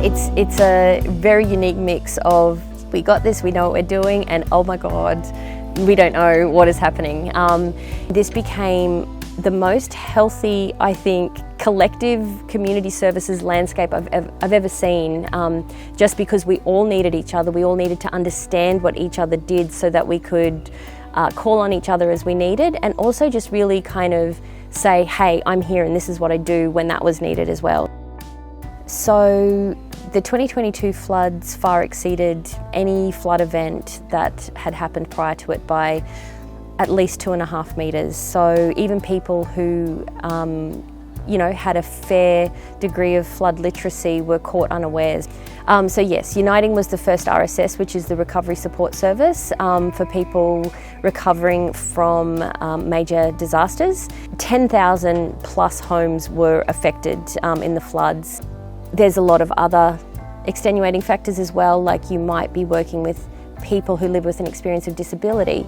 It's a very unique mix of we got this, we know what we're doing, and oh my God, we don't know what is happening. This became the most healthy, I think, collective community services landscape I've ever seen, just because we all needed each other. We all needed to understand what each other did so that we could call on each other as we needed, and also just really kind of say, hey, I'm here and this is what I do when that was needed as well. So the 2022 floods far exceeded any flood event that had happened prior to it by at least 2.5 metres. So even people who had a fair degree of flood literacy were caught unawares. So yes, Uniting was the first RSS, which is the Recovery Support Service for people recovering from major disasters. 10,000 plus homes were affected in the floods. There's a lot of other extenuating factors as well, like you might be working with people who live with an experience of disability.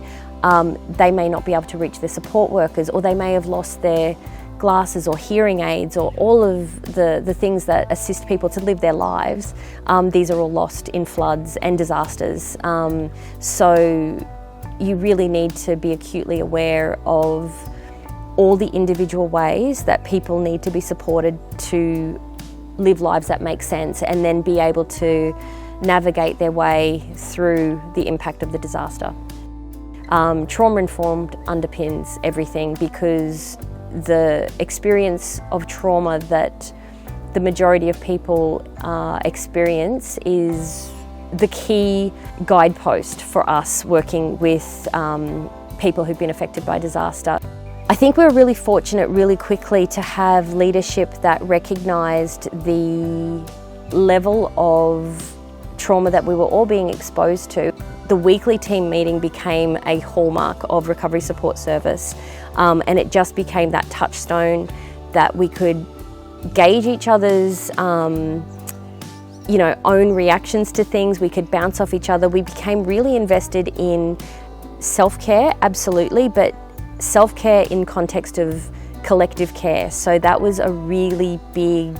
They may not be able to reach their support workers, or they may have lost their glasses or hearing aids, or all of the things that assist people to live their lives. These are all lost in floods and disasters. So you really need to be acutely aware of all the individual ways that people need to be supported to live lives that make sense, and then be able to navigate their way through the impact of the disaster. Trauma-informed underpins everything, because the experience of trauma that the majority of people experience is the key guidepost for us working with people who've been affected by disaster. I think we were really fortunate really quickly to have leadership that recognised the level of trauma that we were all being exposed to. The weekly team meeting became a hallmark of Recovery Support Service, and it just became that touchstone that we could gauge each other's own reactions to things. We could bounce off each other. We became really invested in self-care, absolutely, but self-care in context of collective care. So that was a really big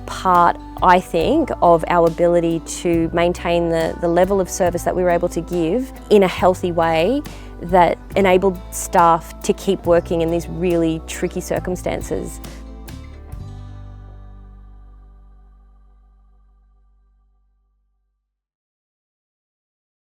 part, I think, of our ability to maintain the level of service that we were able to give in a healthy way that enabled staff to keep working in these really tricky circumstances.